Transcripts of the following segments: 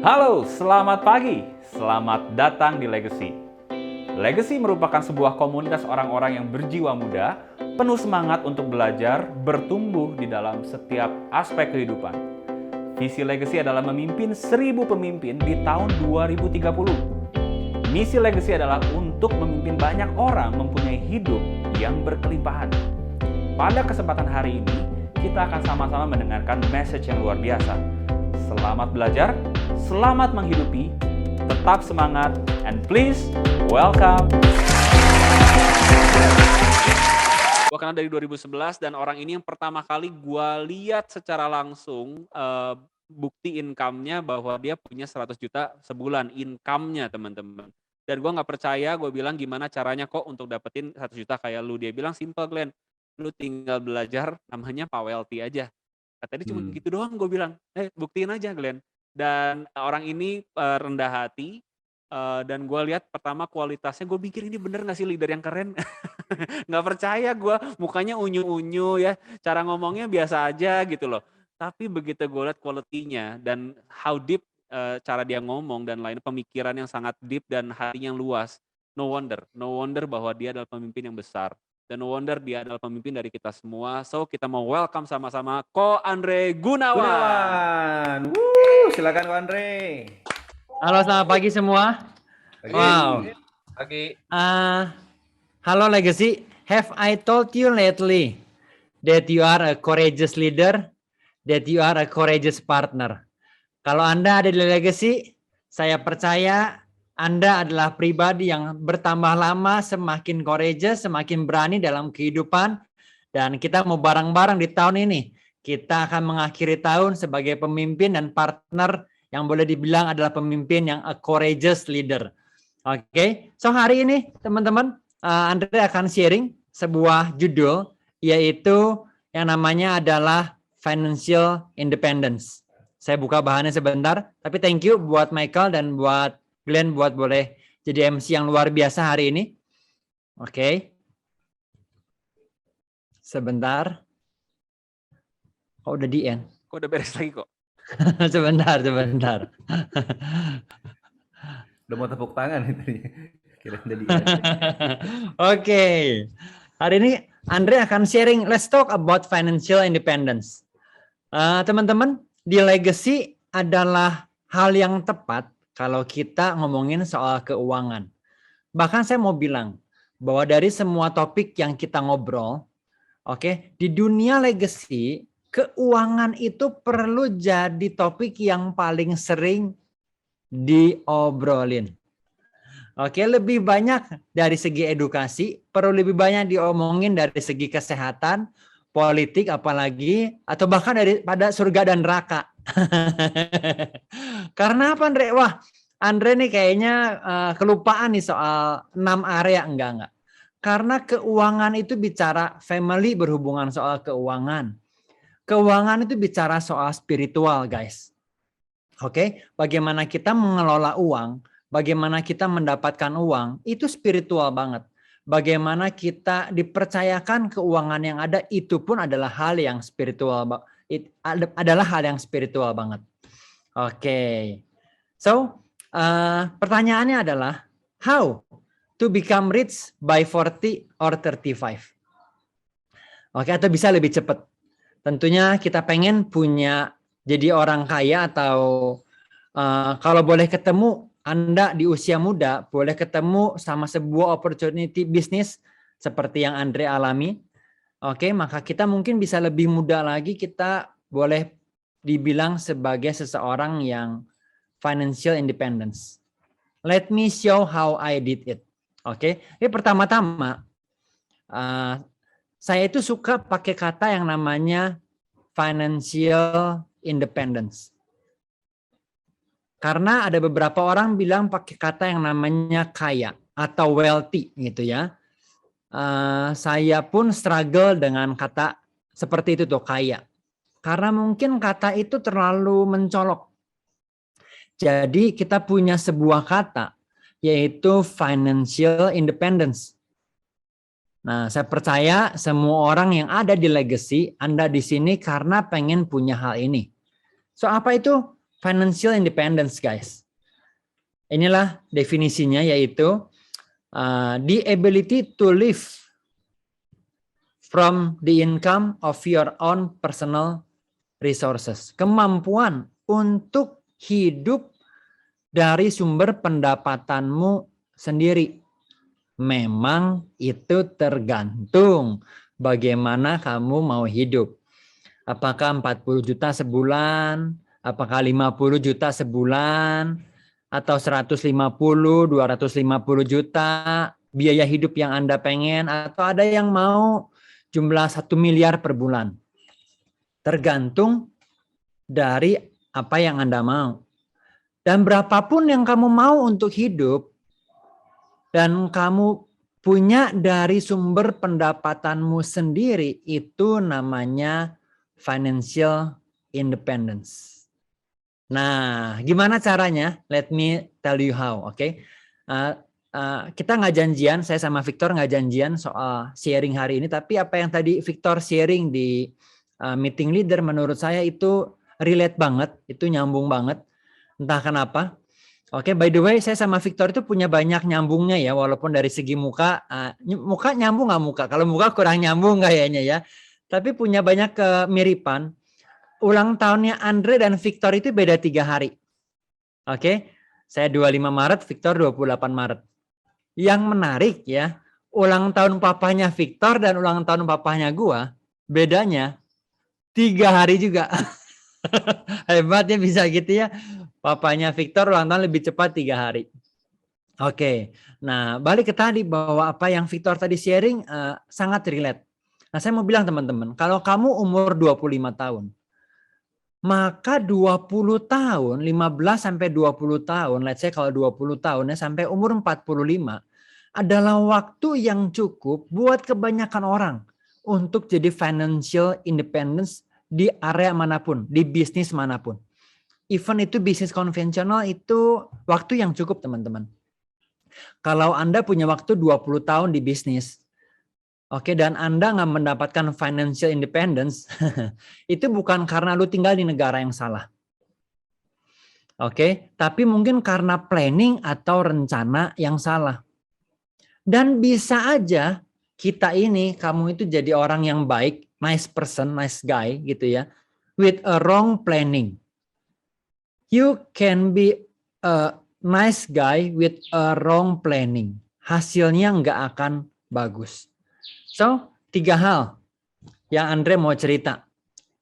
Halo, selamat pagi. Selamat datang di Legacy. Legacy merupakan sebuah komunitas orang-orang yang berjiwa muda, penuh semangat untuk belajar, bertumbuh di dalam setiap aspek kehidupan. Visi Legacy adalah memimpin 1000 pemimpin di tahun 2030. Misi Legacy adalah untuk memimpin banyak orang mempunyai hidup yang berkelimpahan. Pada kesempatan hari ini, kita akan sama-sama mendengarkan message yang luar biasa. Selamat belajar, selamat menghidupi, tetap semangat, and please welcome. Gue kenal dari 2011 dan orang ini yang pertama kali gue lihat secara langsung bukti income-nya bahwa dia punya 100 juta sebulan income-nya, teman-teman. Dan gue nggak percaya, gue bilang gimana caranya kok untuk dapetin 100 juta kayak lu. Dia bilang simple, Glenn, lu tinggal belajar namanya Pak Welty aja. Tadi cuma gitu doang, gue bilang, buktiin aja Glenn. Dan orang ini rendah hati, dan gue lihat pertama kualitasnya, gue pikir ini bener gak sih leader yang keren? Gak percaya gue, mukanya unyu-unyu ya, cara ngomongnya biasa aja gitu loh. Tapi begitu gue lihat quality-nya dan how deep cara dia ngomong dan lain pemikiran yang sangat deep dan hatinya yang luas, no wonder bahwa dia adalah pemimpin yang besar. Dan no wonder dia adalah pemimpin dari kita semua. So kita mau welcome sama-sama Ko Andre Gunawan. Silakan Ko Andre. Halo, selamat pagi semua. Pagi. Wow. Pagi. Halo Legacy. Have I told you lately that you are a courageous leader, that you are a courageous partner? Kalau Anda ada di Legacy, saya percaya Anda adalah pribadi yang bertambah lama semakin courageous, semakin berani dalam kehidupan. Dan kita mau bareng-bareng di tahun ini. Kita akan mengakhiri tahun sebagai pemimpin dan partner yang boleh dibilang adalah pemimpin yang a courageous leader. Oke, so hari ini teman-teman, Andre akan sharing sebuah judul, yaitu yang namanya adalah financial independence. Saya buka bahannya sebentar, tapi thank you buat Michael dan buat Glenn buat boleh jadi MC yang luar biasa hari ini. Oke. Sebentar. Kok udah di end? Kok udah beres lagi kok? sebentar. Udah mau tepuk tangan itu. Kira udah di Oke. Hari ini Andre akan sharing, let's talk about financial independence. Teman-teman, di Legacy adalah hal yang tepat kalau kita ngomongin soal keuangan. Bahkan saya mau bilang bahwa dari semua topik yang kita ngobrol, di dunia Legacy, keuangan itu perlu jadi topik yang paling sering diobrolin. Lebih banyak dari segi edukasi, perlu lebih banyak diomongin dari segi kesehatan, politik apalagi, atau bahkan daripada surga dan neraka. Karena apa Andre? Wah, Andre nih kayaknya kelupaan nih soal 6 area. Enggak. Karena keuangan itu bicara family, berhubungan soal keuangan. Keuangan itu bicara soal spiritual, guys. Bagaimana kita mengelola uang, bagaimana kita mendapatkan uang, itu spiritual banget. Bagaimana kita dipercayakan keuangan yang ada, itu pun adalah hal yang spiritual, banget. So pertanyaannya adalah how to become rich by 40 or 35? Atau bisa lebih cepat. Tentunya kita pengen punya jadi orang kaya atau kalau boleh ketemu Anda di usia muda, boleh ketemu sama sebuah opportunity bisnis seperti yang Andre alami. Maka kita mungkin bisa lebih muda lagi, kita boleh dibilang sebagai seseorang yang financial independence. Let me show how I did it. Ini pertama-tama saya itu suka pakai kata yang namanya financial independence. Karena ada beberapa orang bilang pakai kata yang namanya kaya atau wealthy gitu ya. Saya pun struggle dengan kata seperti itu tuh, kaya. Karena mungkin kata itu terlalu mencolok. Jadi kita punya sebuah kata yaitu financial independence. Nah, saya percaya semua orang yang ada di Legacy, Anda di sini karena pengen punya hal ini. So apa itu financial independence, guys. Inilah definisinya, yaitu the ability to live from the income of your own personal resources. Kemampuan untuk hidup dari sumber pendapatanmu sendiri. Memang itu tergantung bagaimana kamu mau hidup. Apakah 40 juta sebulan, apakah 50 juta sebulan, atau 150, 250 juta biaya hidup yang Anda pengen, atau ada yang mau jumlah 1 miliar per bulan. Tergantung dari apa yang Anda mau. Dan berapapun yang kamu mau untuk hidup, dan kamu punya dari sumber pendapatanmu sendiri, itu namanya financial independence. Nah, gimana caranya? Let me tell you how, oke? Kita nggak janjian, saya sama Victor nggak janjian soal sharing hari ini, tapi apa yang tadi Victor sharing di meeting leader menurut saya itu relate banget, itu nyambung banget. Entah kenapa. Oke, by the way, saya sama Victor itu punya banyak nyambungnya ya, walaupun dari segi muka, muka nyambung nggak muka? Kalau muka kurang nyambung kayaknya ya. Tapi punya banyak kemiripan. Ulang tahunnya Andre dan Victor itu beda 3 hari. Oke, saya 25 Maret, Victor 28 Maret. Yang menarik ya, ulang tahun papahnya Victor dan ulang tahun papahnya gua, bedanya 3 hari juga. Hebatnya bisa gitu ya. Papanya Victor ulang tahun lebih cepat 3 hari. Oke, nah balik ke tadi bahwa apa yang Victor tadi sharing sangat relate. Nah saya mau bilang teman-teman, kalau kamu umur 25 tahun, maka 20 tahun, 15 sampai 20 tahun, let's say kalau 20 tahun ya sampai umur 45, adalah waktu yang cukup buat kebanyakan orang untuk jadi financial independence di area manapun, di bisnis manapun. Even itu bisnis konvensional, itu waktu yang cukup teman-teman. Kalau Anda punya waktu 20 tahun di bisnis, oke, dan Anda nggak mendapatkan financial independence, itu bukan karena lu tinggal di negara yang salah. Oke, tapi mungkin karena planning atau rencana yang salah. Dan bisa aja kita ini, kamu itu jadi orang yang baik, nice person, nice guy gitu ya, with a wrong planning. You can be a nice guy with a wrong planning. Hasilnya nggak akan bagus. So, 3 hal yang Andre mau cerita.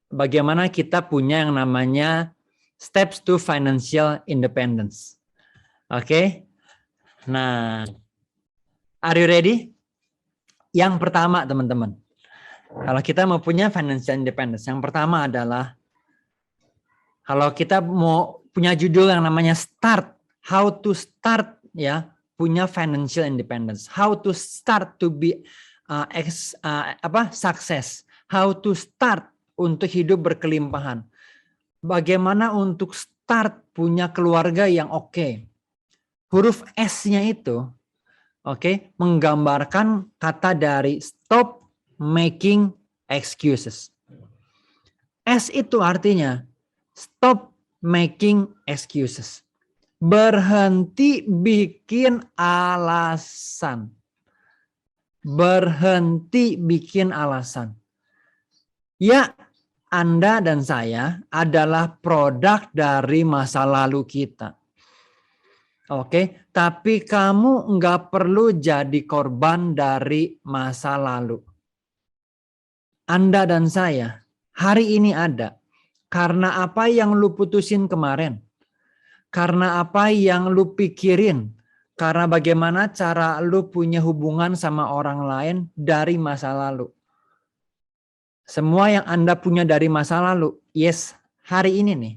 Bagaimana kita punya yang namanya steps to financial independence. Oke? Nah, are you ready? Yang pertama teman-teman. Kalau kita mau punya financial independence, yang pertama adalah kalau kita mau punya judul yang namanya start, how to start ya, punya financial independence, how to start to be success, how to start untuk hidup berkelimpahan, bagaimana untuk start punya keluarga yang oke. Huruf S-nya itu menggambarkan kata dari stop making excuses. S itu artinya stop making excuses. Berhenti bikin alasan. Berhenti bikin alasan. Ya, Anda dan saya adalah produk dari masa lalu kita. Oke, tapi kamu nggak perlu jadi korban dari masa lalu. Anda dan saya hari ini ada karena apa yang lu putusin kemarin. Karena apa yang lu pikirin. Karena bagaimana cara lu punya hubungan sama orang lain dari masa lalu. Semua yang Anda punya dari masa lalu. Yes, hari ini nih.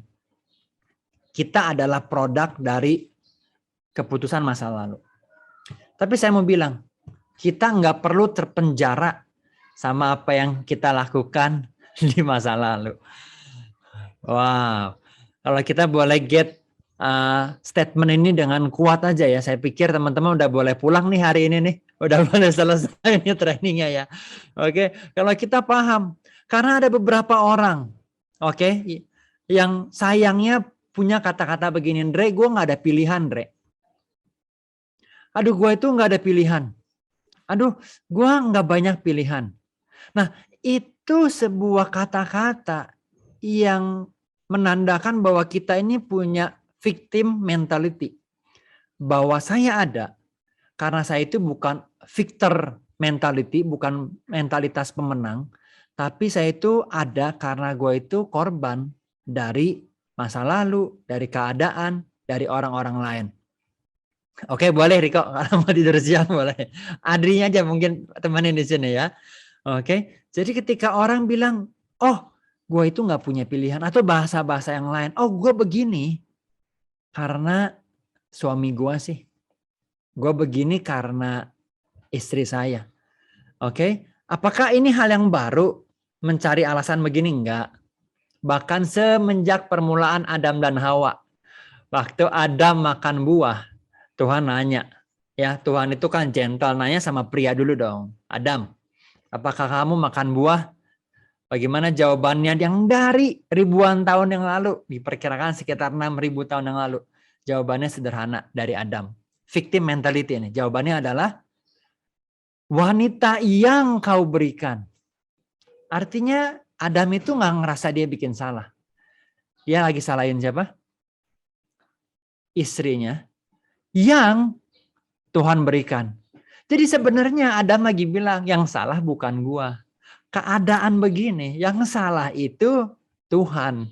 Kita adalah produk dari keputusan masa lalu. Tapi saya mau bilang, kita nggak perlu terpenjara sama apa yang kita lakukan di masa lalu. Wow, kalau kita boleh get statement ini dengan kuat aja ya. Saya pikir teman-teman udah boleh pulang nih hari ini nih. Udah boleh selesai nih trainingnya ya. Oke, kalau kita paham. Karena ada beberapa orang, yang sayangnya punya kata-kata begini, Dre, gue nggak ada pilihan, Dre. Aduh, gue itu nggak ada pilihan. Aduh, gue nggak banyak pilihan. Nah, itu sebuah kata-kata yang menandakan bahwa kita ini punya victim mentality. Bahwa saya ada, karena saya itu bukan victor mentality, bukan mentalitas pemenang, tapi saya itu ada karena gue itu korban dari masa lalu, dari keadaan, dari orang-orang lain. Oke, boleh Riko, kalau mau tidur siang boleh. Adrinya aja mungkin temenin di sini ya. Oke, jadi ketika orang bilang, oh gue itu nggak punya pilihan, atau bahasa-bahasa yang lain, oh gue begini karena suami gue sih. Gue begini karena istri saya. Oke, apakah ini hal yang baru mencari alasan begini? Enggak. Bahkan semenjak permulaan Adam dan Hawa. Waktu Adam makan buah, Tuhan nanya. Ya, Tuhan itu kan gentle, nanya sama pria dulu dong. Adam, apakah kamu makan buah? Bagaimana jawabannya yang dari ribuan tahun yang lalu? Diperkirakan sekitar 6.000 tahun yang lalu. Jawabannya sederhana dari Adam. Victim mentality ini. Jawabannya adalah wanita yang kau berikan. Artinya Adam itu nggak ngerasa dia bikin salah. Dia lagi salahin siapa? Istrinya yang Tuhan berikan. Jadi sebenarnya Adam lagi bilang yang salah bukan gua. Keadaan begini, yang salah itu Tuhan.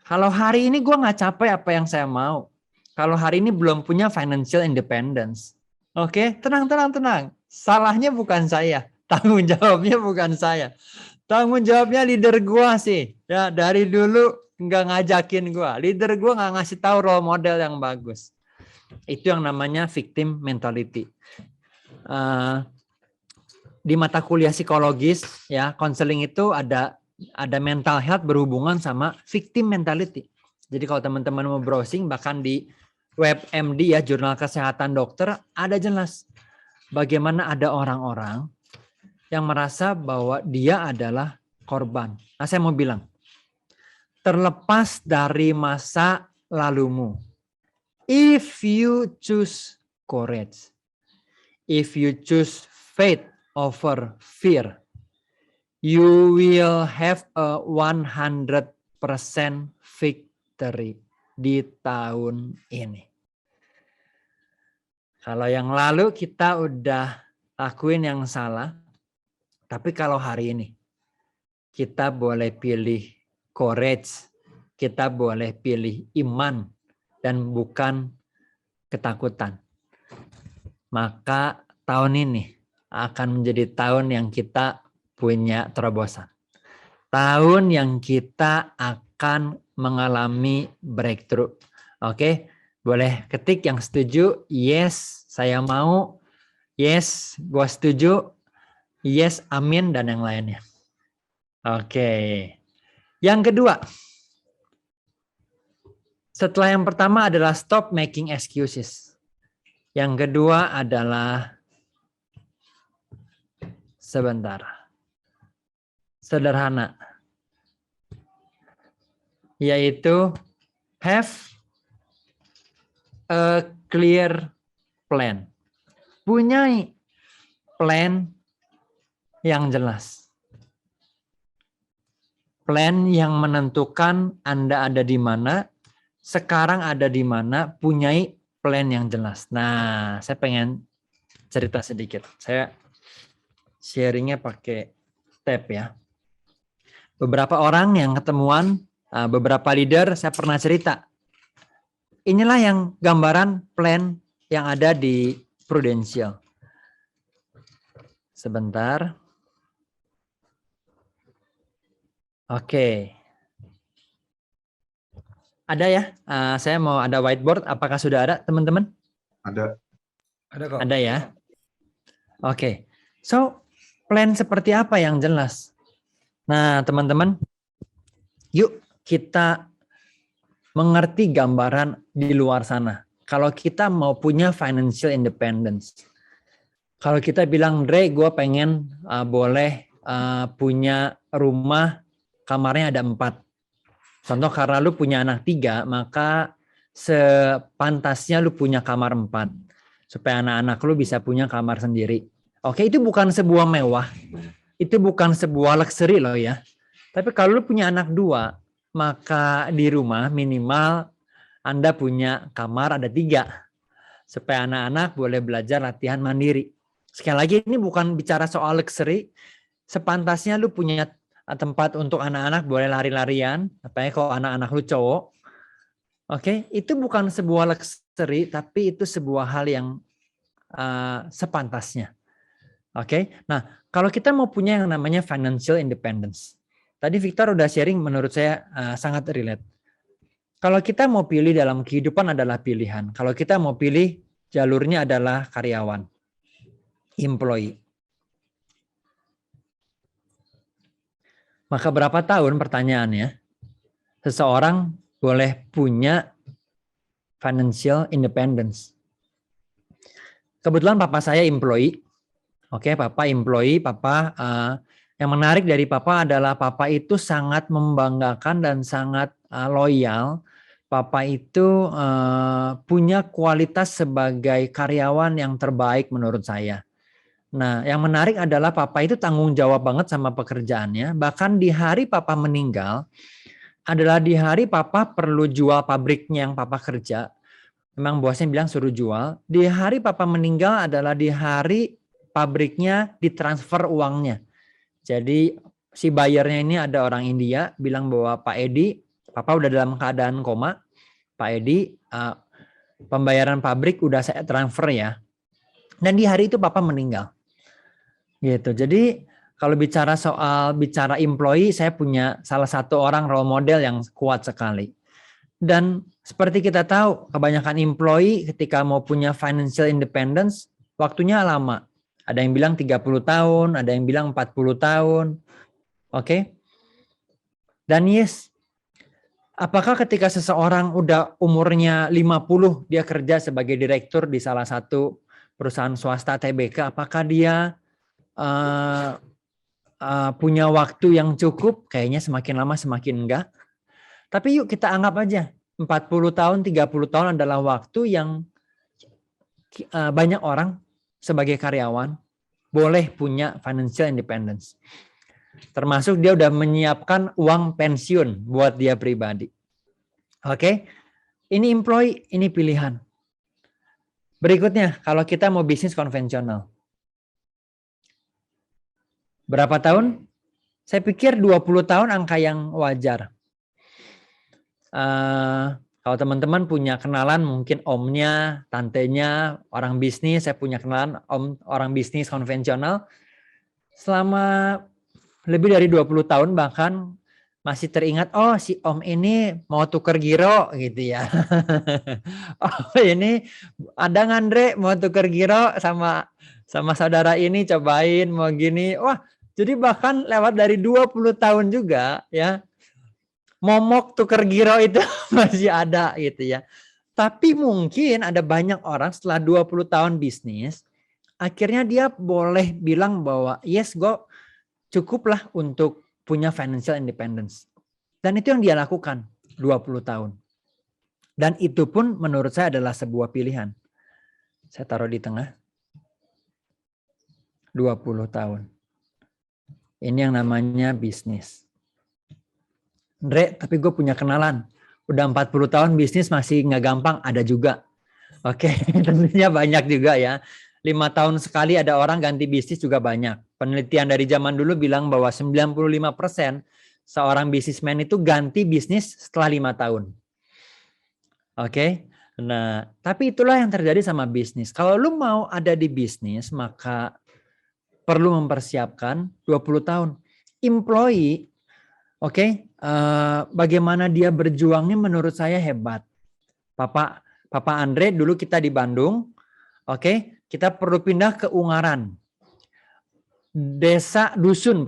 Kalau hari ini gua nggak capai apa yang saya mau. Kalau hari ini belum punya financial independence. Oke, tenang. Salahnya bukan saya. Tanggung jawabnya bukan saya. Tanggung jawabnya leader gua sih. Ya, dari dulu nggak ngajakin gua. Leader gua nggak ngasih tahu role model yang bagus. Itu yang namanya victim mentality. Di mata kuliah psikologis, ya, konseling itu ada mental health berhubungan sama victim mentality. Jadi kalau teman-teman mau browsing, bahkan di WebMD ya, Jurnal Kesehatan Dokter, ada jelas bagaimana ada orang-orang yang merasa bahwa dia adalah korban. Nah, saya mau bilang, terlepas dari masa lalumu, if you choose courage, if you choose faith over fear, you will have a 100% victory di tahun ini. Kalau yang lalu kita udah lakuin yang salah, tapi kalau hari ini kita boleh pilih courage, kita boleh pilih iman dan bukan ketakutan. Maka tahun ini akan menjadi tahun yang kita punya terobosan. Tahun yang kita akan mengalami breakthrough. Oke, boleh ketik yang setuju, yes, saya mau, yes, gua setuju, yes, amin, dan yang lainnya. Oke. Yang kedua, setelah yang pertama adalah stop making excuses. Yang kedua adalah sebentar. Sederhana. Yaitu have a clear plan. Punya plan yang jelas. Plan yang menentukan Anda ada di mana, sekarang ada di mana, punyai plan yang jelas. Nah, saya pengen cerita sedikit. Saya sharingnya pakai tab ya. Beberapa orang yang ketemuan, beberapa leader, saya pernah cerita. Inilah yang gambaran plan yang ada di Prudential. Sebentar. Oke. Ada ya? Saya mau ada whiteboard. Apakah sudah ada, teman-teman? Ada kok. Ada ya? Oke. So, plan seperti apa yang jelas? Nah, teman-teman, yuk kita mengerti gambaran di luar sana. Kalau kita mau punya financial independence, kalau kita bilang, Dre, gue pengen boleh punya rumah, kamarnya ada 4. Contoh karena lu punya anak 3, maka sepantasnya lu punya kamar 4. Supaya anak-anak lu bisa punya kamar sendiri. Oke, itu bukan sebuah mewah. Itu bukan sebuah luxury loh ya. Tapi kalau lu punya anak 2, maka di rumah minimal Anda punya kamar ada 3. Supaya anak-anak boleh belajar latihan mandiri. Sekali lagi ini bukan bicara soal luxury. Sepantasnya lu punya tempat untuk anak-anak boleh lari-larian, apalagi kalau anak-anak lu cowok. Oke, itu bukan sebuah luxury, tapi itu sebuah hal yang sepantasnya. Oke, nah kalau kita mau punya yang namanya financial independence, tadi Victor udah sharing, menurut saya sangat relate. Kalau kita mau pilih dalam kehidupan adalah pilihan. Kalau kita mau pilih jalurnya adalah karyawan, employee. Maka berapa tahun pertanyaannya seseorang boleh punya financial independence? Kebetulan papa saya employee. Oke, papa employee, papa yang menarik dari papa adalah papa itu sangat membanggakan dan sangat loyal. Papa itu punya kualitas sebagai karyawan yang terbaik menurut saya. Nah, yang menarik adalah papa itu tanggung jawab banget sama pekerjaannya. Bahkan di hari papa meninggal, adalah di hari papa perlu jual pabriknya yang papa kerja. Memang bosnya bilang suruh jual. Di hari papa meninggal adalah di hari pabriknya ditransfer uangnya. Jadi si buyernya ini ada orang India, bilang bahwa Pak Edi, papa udah dalam keadaan koma. Pak Edi, pembayaran pabrik udah saya transfer ya. Dan di hari itu papa meninggal. Gitu. Jadi kalau bicara employee, saya punya salah satu orang role model yang kuat sekali. Dan seperti kita tahu, kebanyakan employee ketika mau punya financial independence, waktunya lama. Ada yang bilang 30 tahun, ada yang bilang 40 tahun. Oke? Dan yes, apakah ketika seseorang udah umurnya 50, dia kerja sebagai direktur di salah satu perusahaan swasta TBK, apakah dia punya waktu yang cukup? Kayaknya semakin lama semakin enggak. Tapi yuk kita anggap aja 40 tahun, 30 tahun adalah waktu yang banyak orang sebagai karyawan boleh punya financial independence. Termasuk dia udah menyiapkan uang pensiun buat dia pribadi. Oke? Ini employee, ini pilihan. Berikutnya, kalau kita mau bisnis konvensional. Berapa tahun? Saya pikir 20 tahun angka yang wajar. Kalau teman-teman punya kenalan mungkin omnya, tantenya, orang bisnis, saya punya kenalan om orang bisnis konvensional. Selama lebih dari 20 tahun bahkan masih teringat, oh si om ini mau tuker giro gitu ya. Oh ini ada Andre mau tuker giro sama saudara ini cobain mau gini. Wah, jadi bahkan lewat dari 20 tahun juga ya. Momok tuker giro itu masih ada gitu ya. Tapi mungkin ada banyak orang setelah 20 tahun bisnis, akhirnya dia boleh bilang bahwa yes, gue cukuplah untuk punya financial independence. Dan itu yang dia lakukan 20 tahun. Dan itu pun menurut saya adalah sebuah pilihan. Saya taruh di tengah. 20 tahun. Ini yang namanya bisnis. Andre, tapi gue punya kenalan. Udah 40 tahun bisnis masih nggak gampang, ada juga. Oke, tentunya banyak juga ya. 5 tahun sekali ada orang ganti bisnis juga banyak. Penelitian dari zaman dulu bilang bahwa 95% seorang bisnismen itu ganti bisnis setelah 5 tahun. Oke, nah tapi itulah yang terjadi sama bisnis. Kalau lu mau ada di bisnis, maka perlu mempersiapkan 20 tahun. Employee, oke, bagaimana dia berjuangnya menurut saya hebat. Papa Andre dulu kita di Bandung, oke, kita perlu pindah ke Ungaran. Dusun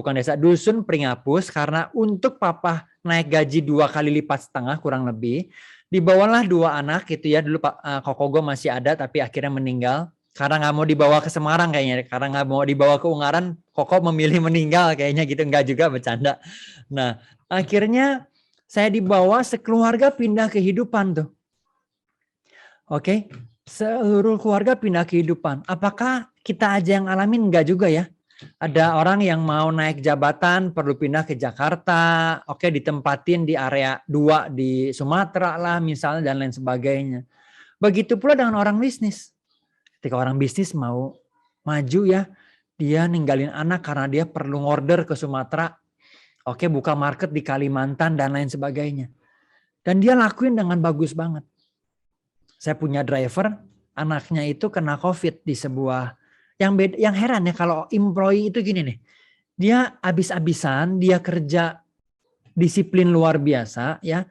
Pringapus, karena untuk papa naik gaji 2 kali lipat setengah kurang lebih, dibawalah 2 anak gitu ya, dulu Kokogo masih ada tapi akhirnya meninggal. Karena nggak mau dibawa ke Semarang kayaknya, karena nggak mau dibawa ke Ungaran, Koko memilih meninggal kayaknya gitu, nggak juga, bercanda. Nah, akhirnya Saya dibawa sekeluarga pindah kehidupan tuh. Oke, seluruh keluarga pindah kehidupan. Apakah kita aja yang alamin? Enggak juga ya. Ada orang yang mau naik jabatan perlu pindah ke Jakarta, oke, ditempatin di area 2 di Sumatera lah misalnya dan lain sebagainya. Begitu pula dengan orang bisnis. Ketika orang bisnis mau maju ya, dia ninggalin anak karena dia perlu order ke Sumatera, oke, buka market di Kalimantan dan lain sebagainya. Dan dia lakuin dengan bagus banget. Saya punya driver, anaknya itu kena COVID di sebuah yang heran ya kalau employee itu gini nih. Dia habis-habisan, dia kerja disiplin luar biasa ya.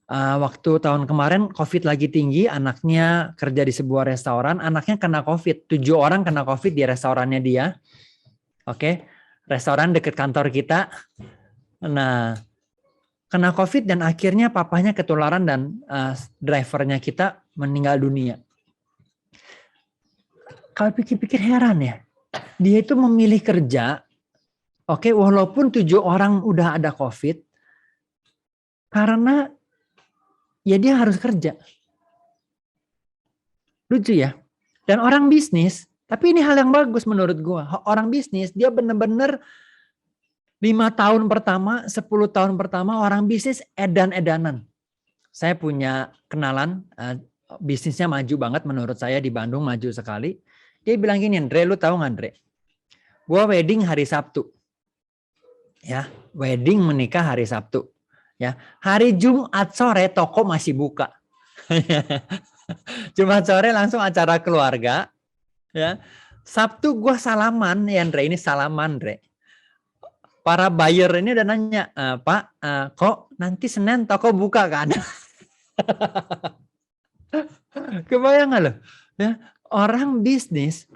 Waktu tahun kemarin COVID lagi tinggi, anaknya kerja di sebuah restoran, anaknya kena COVID. 7 orang kena COVID di restorannya dia. Oke, restoran deket kantor kita. Nah, kena COVID dan akhirnya papanya ketularan dan drivernya kita meninggal dunia. Kalau pikir-pikir heran ya, dia itu memilih kerja, oke, walaupun 7 orang udah ada COVID, karena ya dia harus kerja. Lucu ya. Dan orang bisnis, tapi ini hal yang bagus menurut gua. Orang bisnis, dia bener-bener 5 tahun pertama, 10 tahun pertama orang bisnis edan-edanan. Saya punya kenalan, bisnisnya maju banget menurut saya di Bandung, maju sekali. Dia bilang gini, Andre, lu tahu nggak Andre? Gua wedding hari Sabtu. Ya, wedding menikah hari Sabtu. Ya, hari Jumat sore toko masih buka. Jumat sore langsung acara keluarga. Ya, Sabtu gua salaman, ya Andre, ini salaman Andre. Para buyer ini udah nanya, Pak, kok nanti Senin toko buka kan? Kebayang nggak loh? Ya, orang bisnis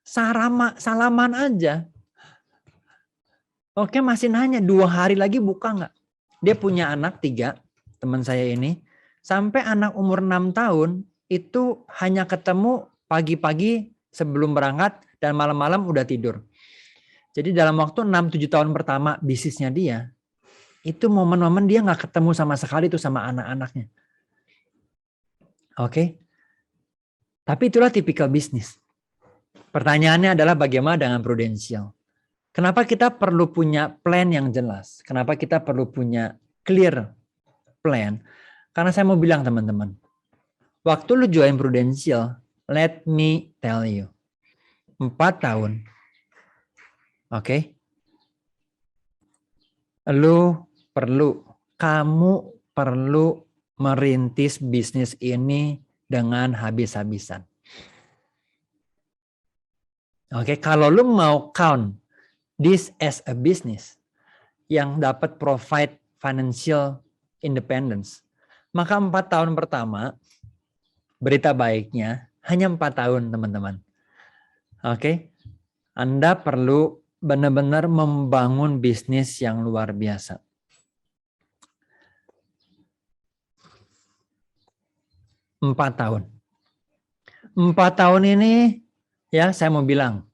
salaman aja. Oke, masih nanya 2 hari lagi buka nggak? Dia punya anak 3, teman saya ini. Sampai anak umur 6 tahun itu hanya ketemu pagi-pagi sebelum berangkat dan malam-malam udah tidur. Jadi dalam waktu 6-7 tahun pertama bisnisnya dia, itu momen-momen dia nggak ketemu sama sekali tuh sama anak-anaknya. Oke. Tapi itulah tipikal bisnis. Pertanyaannya adalah bagaimana dengan prudensial? Kenapa kita perlu punya plan yang jelas? Kenapa kita perlu punya clear plan? Karena saya mau bilang teman-teman, waktu lu join prudensial, let me tell you, 4 tahun, oke? Kamu perlu merintis bisnis ini dengan habis-habisan. Oke, kalau lu mau count this as a business yang dapat provide financial independence, maka 4 tahun pertama, berita baiknya hanya 4 tahun teman-teman. Oke, Anda perlu benar-benar membangun bisnis yang luar biasa. Empat tahun ini ya saya mau bilang,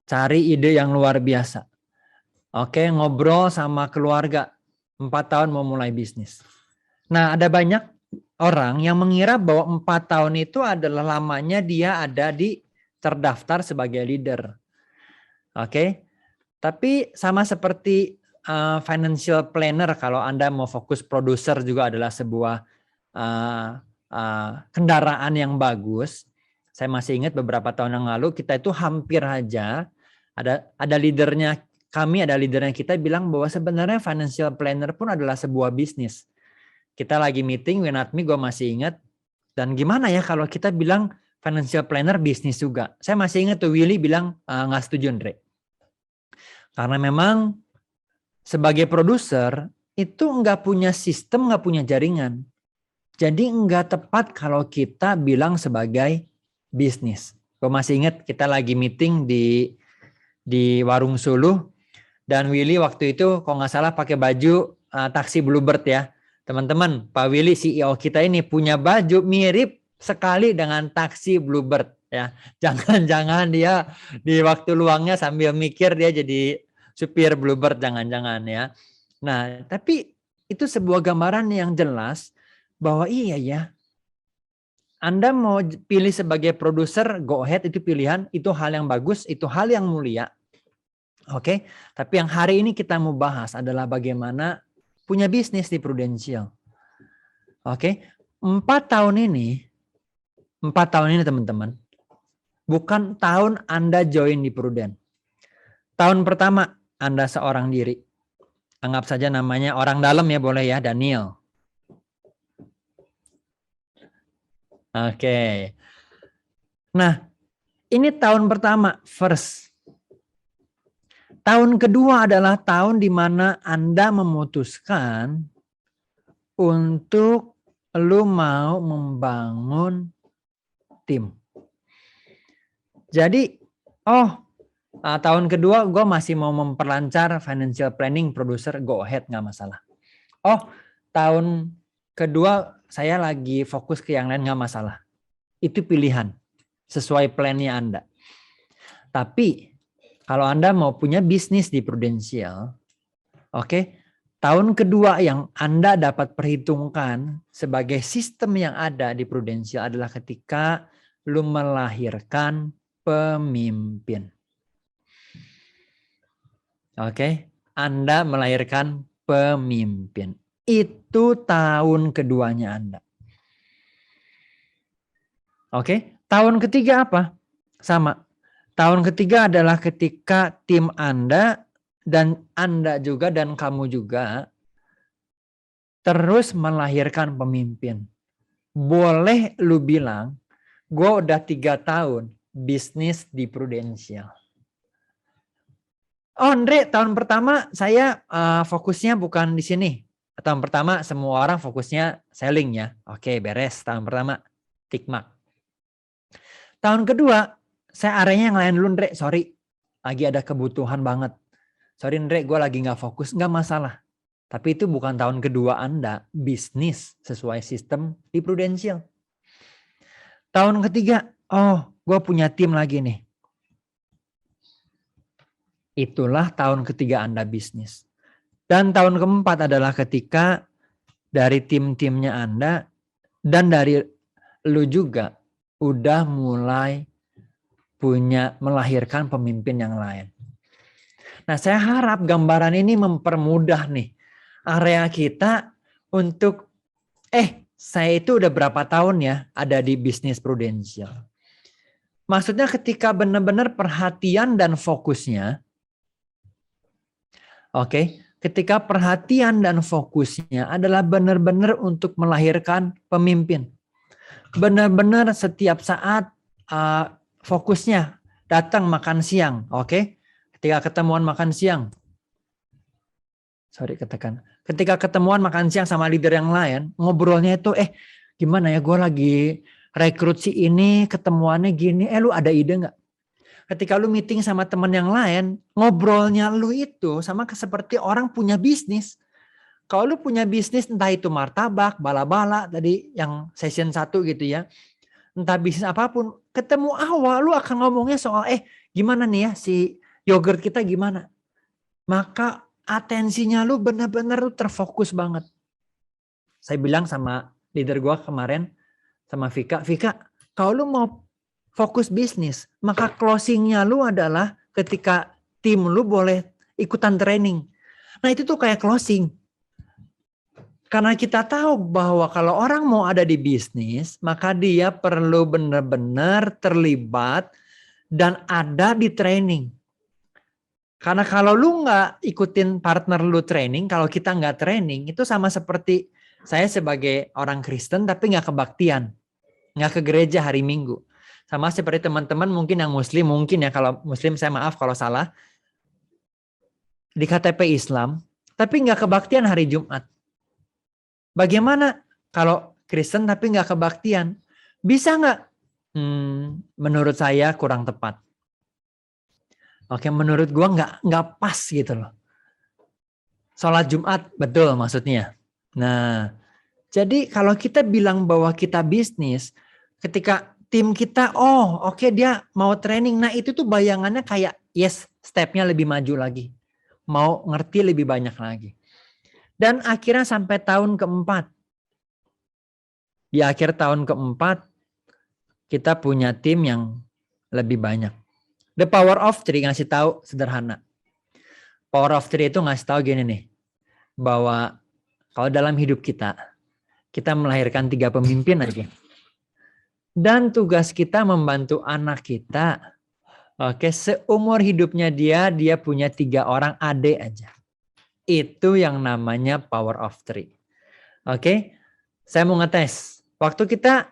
cari ide yang luar biasa. Oke, ngobrol sama keluarga. 4 tahun mau mulai bisnis. Nah, ada banyak orang yang mengira bahwa 4 tahun itu adalah lamanya dia ada di terdaftar sebagai leader. Oke, tapi sama seperti financial planner, kalau Anda mau fokus produser juga adalah sebuah kendaraan yang bagus. Saya masih ingat beberapa tahun yang lalu kita itu hampir aja ada leadernya, kami ada leadernya kita bilang bahwa sebenarnya financial planner pun adalah sebuah bisnis. Kita lagi meeting, Winatmi, gue masih ingat. Dan gimana ya kalau kita bilang financial planner bisnis juga? Saya masih ingat tuh Willy bilang nggak setuju, Andre. Karena memang sebagai produser itu nggak punya sistem, nggak punya jaringan. Jadi nggak tepat kalau kita bilang sebagai bisnis. Gue masih ingat kita lagi meeting di Warung Suluh dan Willy waktu itu kalau nggak salah pakai baju taksi Bluebird ya. Teman-teman, Pak Willy CEO kita ini punya baju mirip sekali dengan taksi Bluebird ya. Jangan-jangan dia di waktu luangnya sambil mikir dia jadi supir Bluebird, jangan-jangan ya. Nah, tapi itu sebuah gambaran yang jelas bahwa iya ya, Anda mau pilih sebagai produser, go ahead, itu pilihan, itu hal yang bagus, itu hal yang mulia. Oke, tapi yang hari ini kita mau bahas adalah bagaimana punya bisnis di Prudential. Oke, 4 tahun ini teman-teman, bukan tahun Anda join di Prudent. Tahun pertama Anda seorang diri. Anggap saja namanya orang dalam ya, boleh ya, Daniel. Oke. Nah, ini tahun pertama, first. Tahun kedua adalah tahun di mana Anda memutuskan untuk lu mau membangun tim. Jadi, tahun kedua gue masih mau memperlancar financial planning, producer, go ahead, nggak masalah. Tahun kedua saya lagi fokus ke yang lain, nggak masalah. Itu pilihan sesuai plannya Anda. Tapi kalau Anda mau punya bisnis di Prudential, oke, tahun kedua yang Anda dapat perhitungkan sebagai sistem yang ada di Prudential adalah ketika lu melahirkan pemimpin. Oke, Anda melahirkan pemimpin. Itu tahun keduanya Anda. Oke, tahun ketiga apa? Sama. Tahun ketiga adalah ketika tim Anda dan Anda juga dan kamu juga terus melahirkan pemimpin. Boleh lu bilang, gue udah 3 tahun bisnis di Prudential. Andre, tahun pertama saya fokusnya bukan di sini. Tahun pertama semua orang fokusnya selling ya. Oke, beres tahun pertama. Tick mark. Tahun kedua, saya areanya yang lain dulu, Andre. Sorry, lagi ada kebutuhan banget. Sorry, Andre, gue lagi gak fokus. Gak masalah. Tapi itu bukan tahun kedua Anda bisnis sesuai sistem di Prudential. Tahun ketiga, gue punya tim lagi nih. Itulah tahun ketiga Anda bisnis. Dan tahun keempat adalah ketika dari tim-timnya Anda dan dari lu juga udah mulai melahirkan pemimpin yang lain. Nah, saya harap gambaran ini mempermudah nih area kita untuk saya itu udah berapa tahun ya ada di bisnis Prudential. Maksudnya ketika benar-benar perhatian dan fokusnya, ketika perhatian dan fokusnya adalah benar-benar untuk melahirkan pemimpin. Benar-benar setiap saat fokusnya datang makan siang, Ketika ketemuan makan siang, ketika ketemuan makan siang sama leader yang lain, ngobrolnya itu, gimana ya, gue lagi rekrut si ini, ketemuannya gini, lu ada ide nggak? Ketika lu meeting sama teman yang lain, ngobrolnya lu itu sama seperti orang punya bisnis. Kalau lu punya bisnis, entah itu martabak, bala-bala, tadi yang session 1 gitu ya, entah bisnis apapun, ketemu awal lu akan ngomongnya soal, gimana nih ya si yogurt kita gimana? Maka atensinya lu benar-benar terfokus banget. Saya bilang sama leader gua kemarin, sama Vika, kalau lu mau fokus bisnis, maka closingnya lu adalah ketika tim lu boleh ikutan training. Nah itu tuh kayak closing. Karena kita tahu bahwa kalau orang mau ada di bisnis, maka dia perlu benar-benar terlibat dan ada di training. Karena kalau lu nggak ikutin partner lu training, kalau kita nggak training, itu sama seperti saya sebagai orang Kristen tapi nggak kebaktian, nggak ke gereja hari Minggu. Sama seperti teman-teman mungkin yang Muslim, mungkin ya kalau Muslim saya maaf kalau salah, di KTP Islam, tapi nggak kebaktian hari Jumat. Bagaimana kalau Kristen tapi nggak kebaktian? Bisa nggak? Menurut saya kurang tepat. Menurut gua nggak pas gitu loh. Sholat Jumat betul maksudnya. Nah, jadi kalau kita bilang bahwa kita bisnis, ketika tim kita, dia mau training. Nah itu tuh bayangannya kayak, yes, stepnya lebih maju lagi. Mau ngerti lebih banyak lagi. Dan akhirnya sampai tahun keempat. Di akhir tahun keempat, kita punya tim yang lebih banyak. The power of three ngasih tahu sederhana. Power of three itu ngasih tahu gini nih. Bahwa kalau dalam hidup kita melahirkan 3 pemimpin aja. Dan tugas kita membantu anak kita. Oke, seumur hidupnya dia punya 3 orang adik aja. Itu yang namanya power of three. Oke, saya mau ngetes. Waktu kita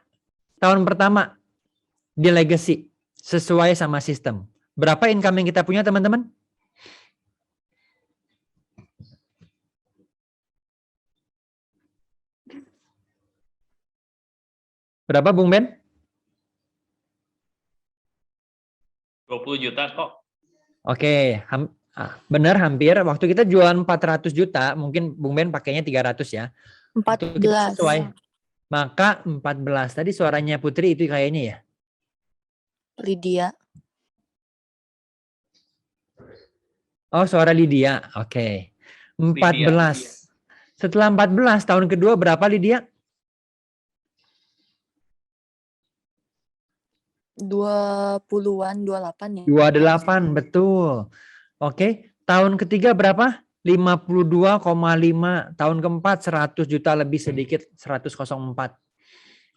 tahun pertama di legacy sesuai sama sistem. Berapa income yang kita punya teman-teman? Berapa Bung Ben? 20 juta kok. Oke, benar hampir. Waktu kita jualan 400 juta, mungkin Bung Ben pakainya 300 ya. Itu kita 14. sesuai. Maka 14. Tadi suaranya Putri itu kayaknya ya. Lydia. Oh, suara Lydia. Oke. 14. Setelah 14 tahun kedua berapa Lydia? 20-an, 28 ya. 28, betul. Oke, tahun ketiga berapa? 52,5. Tahun keempat 100 juta lebih sedikit, 100,04.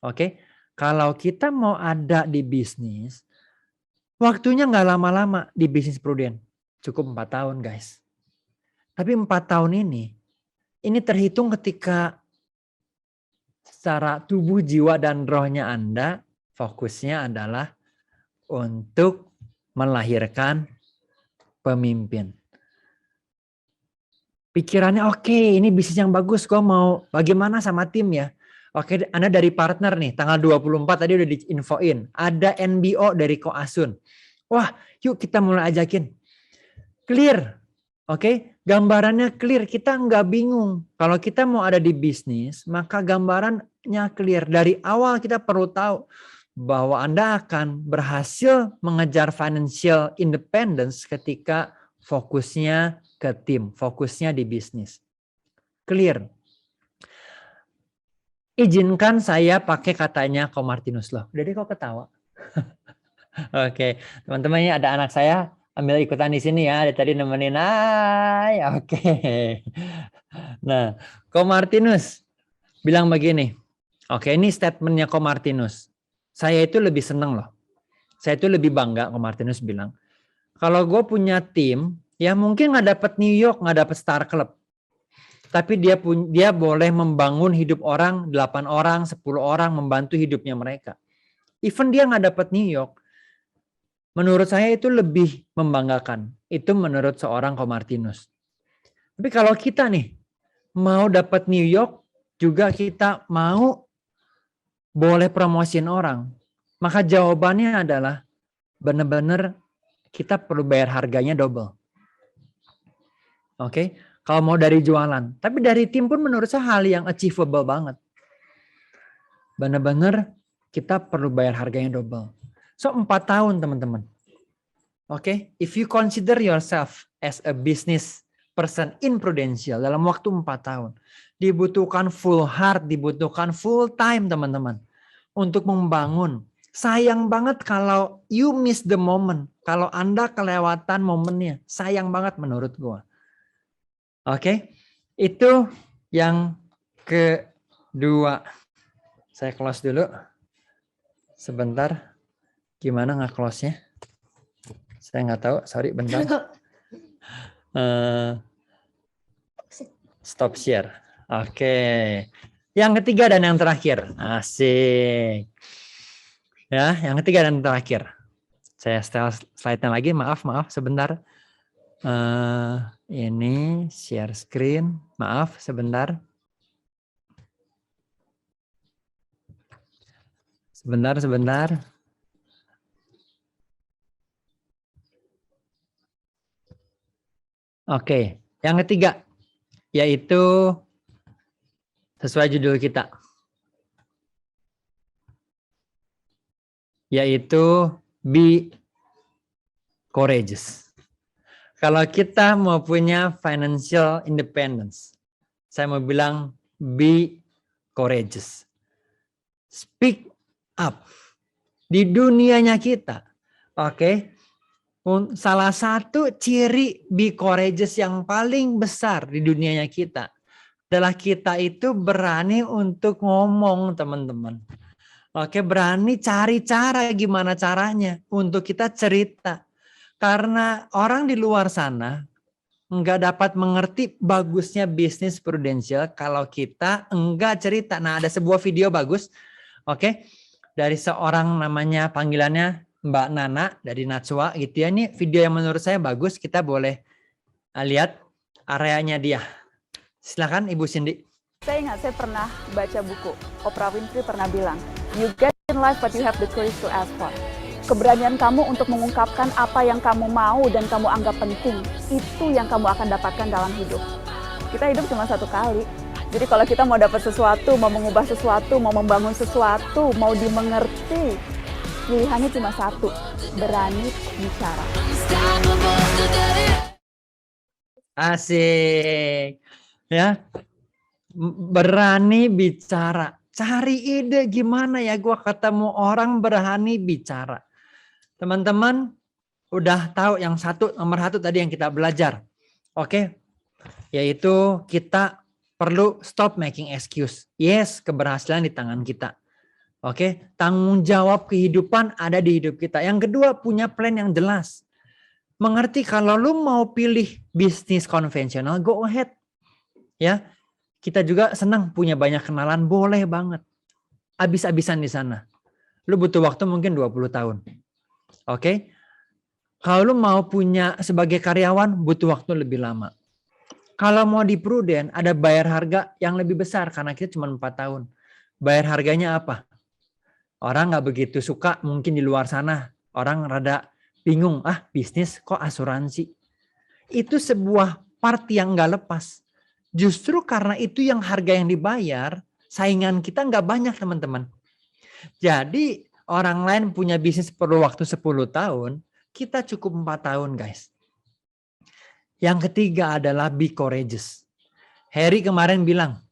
Oke, kalau kita mau ada di bisnis, waktunya nggak lama-lama di bisnis prudent. Cukup 4 tahun guys. Tapi 4 tahun ini terhitung ketika secara tubuh, jiwa, dan rohnya Anda fokusnya adalah untuk melahirkan pemimpin. Pikirannya oke, ini bisnis yang bagus, gue mau bagaimana sama tim ya. Oke, Anda dari partner nih, tanggal 24 tadi udah diinfoin. Ada NBO dari Ko Asun. Wah, yuk kita mulai ajakin. Clear. Oke, gambarannya clear. Kita nggak bingung. Kalau kita mau ada di bisnis, maka gambarannya clear. Dari awal kita perlu tahu bahwa Anda akan berhasil mengejar financial independence ketika fokusnya ke tim, fokusnya di bisnis. Clear. Izinkan saya pakai katanya Ko Martinus loh. Udah deh kok ketawa. Oke, teman-teman ini ada anak saya ambil ikutan di sini ya. Dia tadi nemenin. Oke. Nah, Ko Martinus bilang begini. Oke, ini statementnya Ko Martinus. Saya itu lebih seneng loh. Saya itu lebih bangga, Ko Martinus bilang. Kalau gue punya tim, ya mungkin nggak dapat New York, nggak dapat Star Club. Tapi dia boleh membangun hidup orang, 8 orang, 10 orang, membantu hidupnya mereka. Even dia nggak dapat New York, menurut saya itu lebih membanggakan. Itu menurut seorang Ko Martinus. Tapi kalau kita nih, mau dapat New York, juga kita mau boleh promosiin orang, maka jawabannya adalah benar-benar kita perlu bayar harganya double. Oke, kalau mau dari jualan, tapi dari tim pun menurut saya hal yang achievable banget. Benar-benar kita perlu bayar harganya double. So 4 tahun teman-teman. Oke, if you consider yourself as a business person in Prudential dalam waktu 4 tahun, dibutuhkan full heart, dibutuhkan full time teman-teman untuk membangun. Sayang banget kalau you miss the moment. Kalau Anda kelewatan momennya, sayang banget menurut gua. Oke, itu yang kedua. Saya close dulu. Sebentar. Gimana nggak close-nya? Saya nggak tahu. Sorry, bentar. Stop share. Oke. Yang ketiga dan yang terakhir. Asik. Ya, yang ketiga dan terakhir. Saya setel slide-nya lagi. Maaf sebentar. Ini share screen. Maaf sebentar. Sebentar. Oke, yang ketiga yaitu sesuai judul kita, yaitu be courageous. Kalau kita mau punya financial independence, Saya mau bilang be courageous. Speak up. Di dunianya kita. Oke. Salah satu ciri be courageous yang paling besar di dunianya kita adalah kita itu berani untuk ngomong, teman-teman. Oke, berani cari cara gimana caranya untuk kita cerita. Karena orang di luar sana nggak dapat mengerti bagusnya bisnis prudensial kalau kita enggak cerita. Nah, ada sebuah video bagus, oke, dari seorang namanya panggilannya Mbak Nana dari Natsua gitu ya. Ini video yang menurut saya bagus, kita boleh lihat areanya dia. Silakan Ibu Cindy. Saya ingat saya pernah baca buku, Oprah Winfrey pernah bilang, you get in life but you have the courage to ask for. Keberanian kamu untuk mengungkapkan apa yang kamu mau dan kamu anggap penting, itu yang kamu akan dapatkan dalam hidup. Kita hidup cuma satu kali. Jadi kalau kita mau dapat sesuatu, mau mengubah sesuatu, mau membangun sesuatu, mau dimengerti, pilihannya cuma satu, berani bicara. Asik. Ya. Berani bicara. Cari ide gimana ya gua ketemu orang berani bicara. Teman-teman udah tahu yang nomor satu tadi yang kita belajar. Oke. Yaitu kita perlu stop making excuse. Yes, keberhasilan di tangan kita. Oke, tanggung jawab kehidupan ada di hidup kita. Yang kedua, punya plan yang jelas. Mengerti kalau lu mau pilih bisnis konvensional, go ahead. Ya, kita juga senang punya banyak kenalan, boleh banget. Abis-abisan di sana. Lu butuh waktu mungkin 20 tahun. Oke. Kalau lu mau punya sebagai karyawan, butuh waktu lebih lama. Kalau mau di pruden, ada bayar harga yang lebih besar karena kita cuma 4 tahun. Bayar harganya apa? Orang nggak begitu suka mungkin di luar sana. Orang rada bingung, bisnis kok asuransi? Itu sebuah part yang nggak lepas. Justru karena itu yang harga yang dibayar, saingan kita nggak banyak teman-teman. Jadi orang lain punya bisnis perlu waktu 10 tahun, kita cukup 4 tahun guys. Yang ketiga adalah be courageous. Harry kemarin bilang,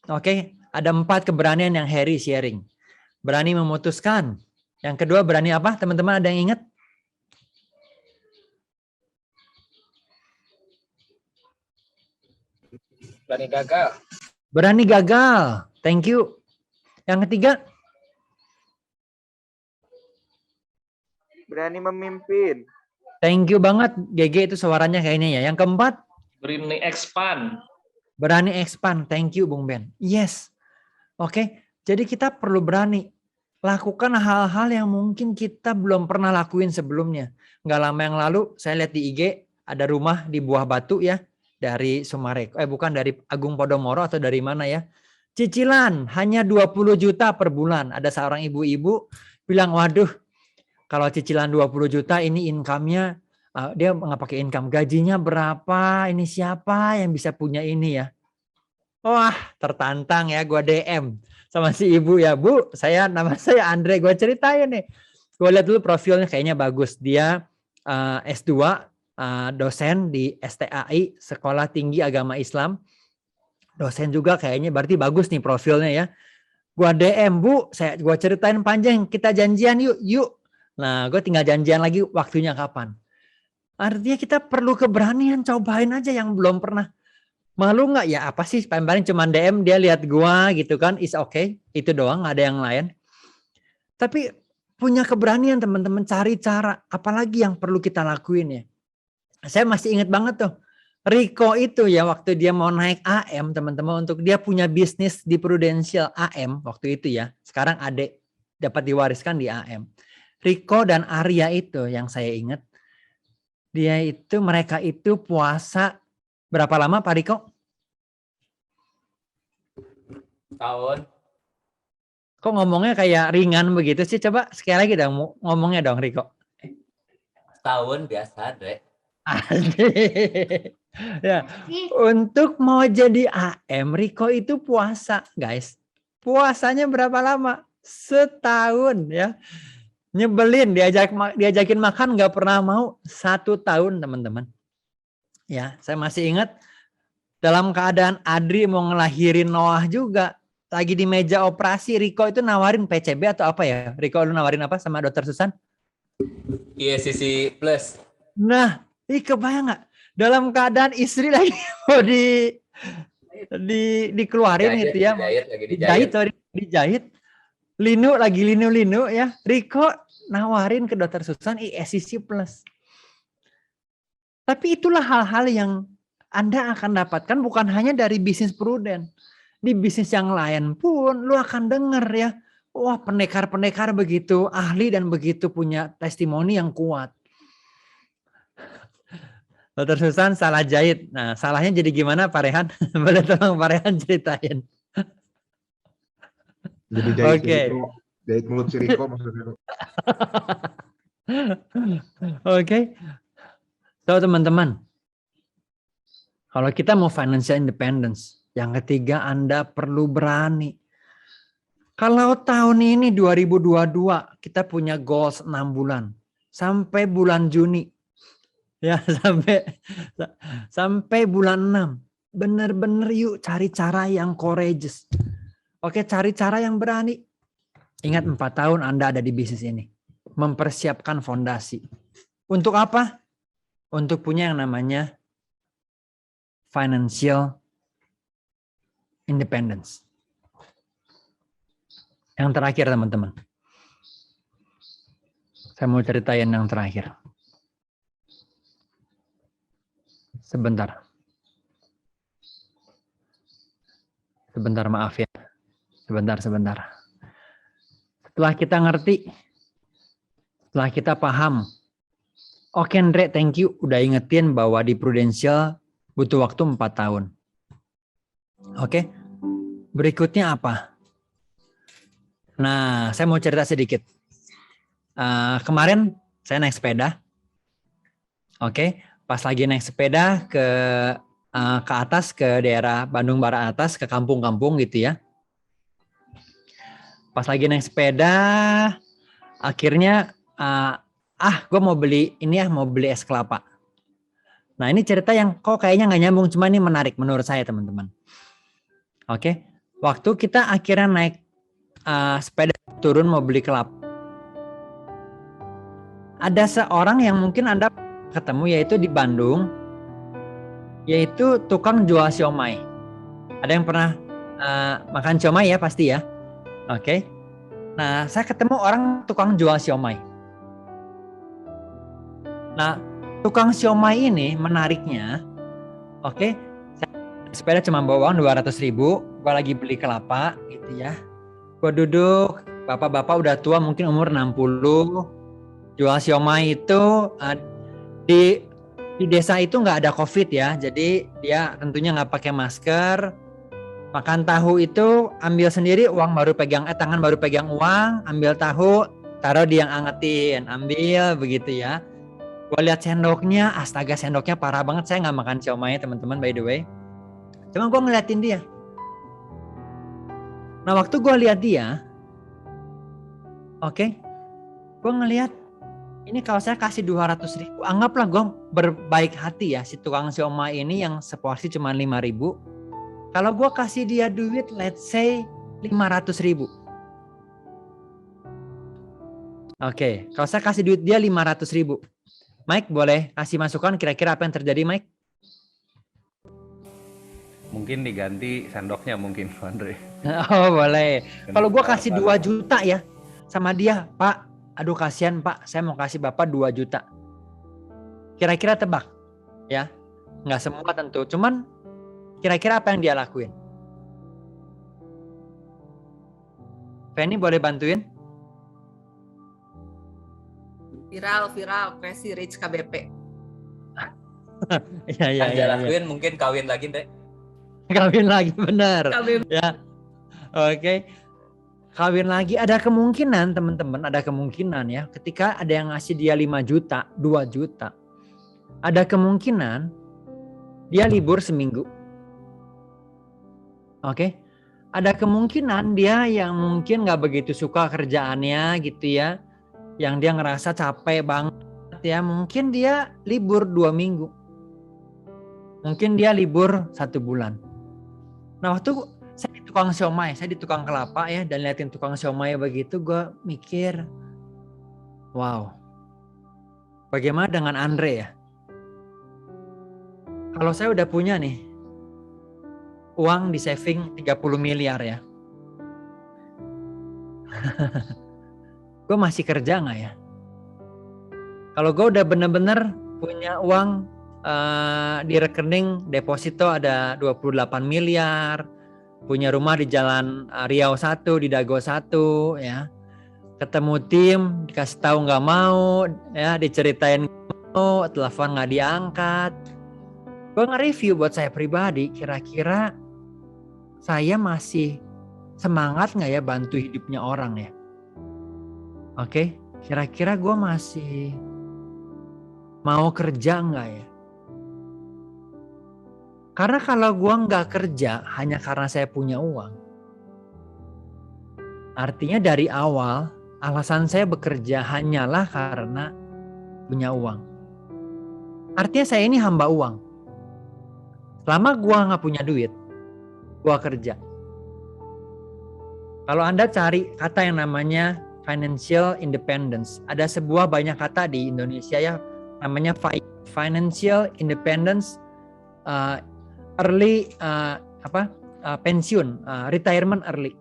oke, ada 4 keberanian yang Harry sharing. Berani memutuskan. Yang kedua berani apa? Teman-teman ada yang ingat? Berani gagal. Berani gagal. Thank you. Yang ketiga? Berani memimpin. Thank you banget. GG itu suaranya kayaknya ya. Yang keempat? Berani expand. Berani expand. Thank you Bung Ben. Yes. Oke. Jadi kita perlu berani. Lakukan hal-hal yang mungkin kita belum pernah lakuin sebelumnya. Nggak lama yang lalu saya lihat di IG ada rumah di Buah Batu ya. Dari Sumareko. Bukan dari Agung Podomoro atau dari mana ya. Cicilan hanya 20 juta per bulan. Ada seorang ibu-ibu bilang, waduh kalau cicilan 20 juta ini income-nya. Dia nggak pakai income. Gajinya berapa? Ini siapa yang bisa punya ini ya. Wah tertantang ya gue DM. Sama si ibu ya, Bu, nama saya Andre, gue ceritain nih. Gue lihat dulu profilnya kayaknya bagus. Dia S2, dosen di STAI, Sekolah Tinggi Agama Islam. Dosen juga kayaknya, berarti bagus nih profilnya ya. Gue DM, Bu, gue ceritain panjang, kita janjian yuk. Nah, gue tinggal janjian lagi waktunya kapan. Artinya kita perlu keberanian, cobain aja yang belum pernah. Malu nggak? Ya apa sih, paling cuma DM, dia lihat gua gitu kan, is okay, itu doang, nggak ada yang lain. Tapi punya keberanian teman-teman, cari cara, apalagi yang perlu kita lakuin ya. Saya masih ingat banget tuh, Rico itu ya waktu dia mau naik AM teman-teman, untuk dia punya bisnis di Prudential AM waktu itu ya, sekarang adik dapat diwariskan di AM. Rico dan Arya itu yang saya ingat, mereka itu puasa berapa lama Pak Riko? Tahun. Kok ngomongnya kayak ringan begitu sih? Coba sekali lagi dong ngomongnya dong Riko. Tahun biasa, Dre. Ya, untuk mau jadi AM, Riko itu puasa, guys. Puasanya berapa lama? Setahun ya. Nyebelin, diajakin makan nggak pernah mau. 1 tahun teman-teman. Ya, saya masih ingat dalam keadaan Adri mau ngelahirin Noah juga. Lagi di meja operasi, Riko itu nawarin PCB atau apa ya? Riko, lu nawarin apa sama dokter Susan? ISCC Plus. Nah, kebayang nggak? Dalam keadaan istri lagi mau dikeluarin Dijahit, gitu ya. Dijahit. Linu ya. Riko nawarin ke dokter Susan ISCC Plus. Tapi itulah hal-hal yang Anda akan dapatkan bukan hanya dari bisnis Prudent. Di bisnis yang lain pun lu akan dengar ya. Wah, pendekar-pendekar begitu ahli dan begitu punya testimoni yang kuat. Dokter Susan salah jahit. Nah, salahnya jadi gimana Pak Rehan? Boleh tolong Pak Rehan ceritain. Jadi jahit, Oke. jahit mulut si Riko maksudnya. Oke. So teman-teman, kalau kita mau financial independence, yang ketiga Anda perlu berani. Kalau tahun ini 2022 kita punya goals 6 bulan sampai bulan Juni. Ya, sampai bulan 6. Bener-bener yuk cari cara yang courageous. Oke, cari cara yang berani. Ingat 4 tahun Anda ada di bisnis ini. Mempersiapkan fondasi. Untuk apa? Untuk punya yang namanya financial independence. Yang terakhir teman-teman. Saya mau ceritain yang terakhir. Sebentar. Sebentar, maaf ya. Sebentar. Setelah kita ngerti, setelah kita paham, oke Andre, thank you udah ingetin bahwa di Prudential butuh waktu 4 tahun. Oke, berikutnya apa? Nah, saya mau cerita sedikit. Kemarin saya naik sepeda. Oke, pas lagi naik sepeda ke atas, ke daerah Bandung Barat atas, ke kampung-kampung gitu ya. Pas lagi naik sepeda, akhirnya gue mau beli ini ya, mau beli es kelapa. Nah ini cerita yang kok kayaknya nggak nyambung, cuma ini menarik menurut saya teman-teman. Oke, waktu kita akhirnya naik sepeda turun mau beli kelapa, ada seorang yang mungkin Anda ketemu yaitu di Bandung, yaitu tukang jual siomay. Ada yang pernah makan siomay ya pasti ya. Oke. Nah, saya ketemu orang tukang jual siomay. Nah, tukang siomay ini menariknya, oke, sepeda cuma bawa uang 200.000, gue lagi beli kelapa gitu ya. Gue duduk, bapak-bapak udah tua mungkin umur 60, jual siomay itu di desa itu nggak ada COVID ya, jadi dia tentunya nggak pakai masker. Makan tahu itu ambil sendiri, uang baru pegang, tangan baru pegang uang, ambil tahu, taruh di yang angetin, ambil begitu ya. Gue lihat sendoknya, astaga sendoknya parah banget. Saya nggak makan siomay teman-teman by the way. Cuma gue ngeliatin dia. Nah waktu gue lihat dia, oke, gue ngeliat ini kalau saya kasih 200.000, anggaplah gue berbaik hati ya si tukang siomay ini yang seporsi cuma 5.000. Kalau gue kasih dia duit, let's say 500.000. Oke, kalau saya kasih duit dia 500.000. Mike boleh kasih masukan kira-kira apa yang terjadi Mike? Mungkin diganti sendoknya mungkin Andre. Oh boleh. Kalau gue kasih 2 juta ya sama dia, Pak, aduh kasihan Pak, saya mau kasih Bapak 2 juta. Kira-kira tebak ya, nggak semua tentu, cuman kira-kira apa yang dia lakuin? Penny boleh bantuin? Viral, Crazy Rich KBP. Iya. Lakuin mungkin kawin lagi deh. Kawin lagi benar. Kawin. Ya. Oke. Kawin lagi ada kemungkinan teman-teman, ada kemungkinan ya. Ketika ada yang ngasih dia 5 juta, 2 juta. Ada kemungkinan dia libur seminggu. Oke. Ada kemungkinan dia yang mungkin gak begitu suka kerjaannya gitu ya. Yang dia ngerasa capek banget ya. Mungkin dia libur 2 minggu. Mungkin dia libur 1 bulan. Nah waktu saya di tukang siomay, saya di tukang kelapa ya, dan liatin tukang siomay begitu, gue mikir, wow, bagaimana dengan Andre ya? Kalau saya udah punya nih, uang di saving 30 miliar ya, gue masih kerja nggak ya? Kalau gue udah bener-bener punya uang di rekening deposito ada 28 miliar, punya rumah di Jalan Riau 1, di Dago 1 ya, ketemu tim dikasih tahu nggak mau ya, diceritain nggak mau, telepon nggak diangkat. Gue nge-review buat saya pribadi, kira-kira saya masih semangat nggak ya bantu hidupnya orang ya? Oke, kira-kira gue masih mau kerja nggak ya? Karena kalau gue nggak kerja hanya karena saya punya uang, artinya dari awal alasan saya bekerja hanyalah karena punya uang. Artinya saya ini hamba uang. Selama gue nggak punya duit, gue kerja. Kalau Anda cari kata yang namanya financial independence, ada sebuah banyak kata di Indonesia ya, namanya financial independence, early pensiun, retirement early.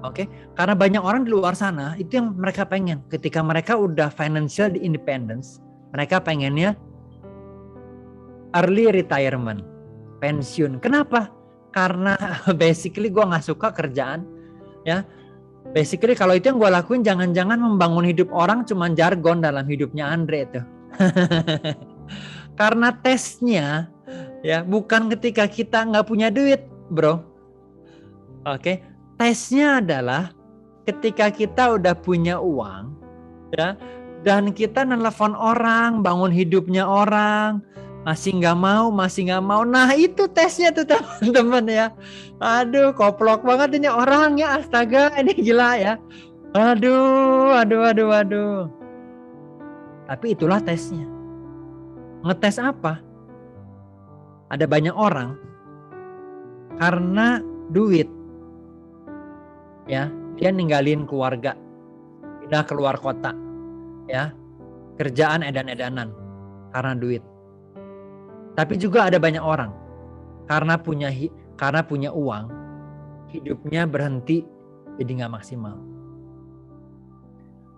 Oke, karena banyak orang di luar sana itu yang mereka pengen. Ketika mereka udah financial independence, mereka pengennya early retirement, pensiun. Kenapa? Karena basically gue nggak suka kerjaan, ya. Basically kalau itu yang gue lakuin, jangan-jangan membangun hidup orang cuman jargon dalam hidupnya Andre itu. Karena tesnya, ya bukan ketika kita nggak punya duit, bro. Oke, tesnya adalah ketika kita udah punya uang, ya, dan kita nelpon orang, bangun hidupnya orang. Masih nggak mau. Nah itu tesnya tuh teman-teman ya. Aduh, koplok banget ini orang ya, astaga, ini gila ya. Aduh. Tapi itulah tesnya. Ngetes apa? Ada banyak orang karena duit, ya, dia ninggalin keluarga, pindah keluar kota, ya, kerjaan edan-edanan karena duit. Tapi juga ada banyak orang karena punya uang, hidupnya berhenti jadi nggak maksimal.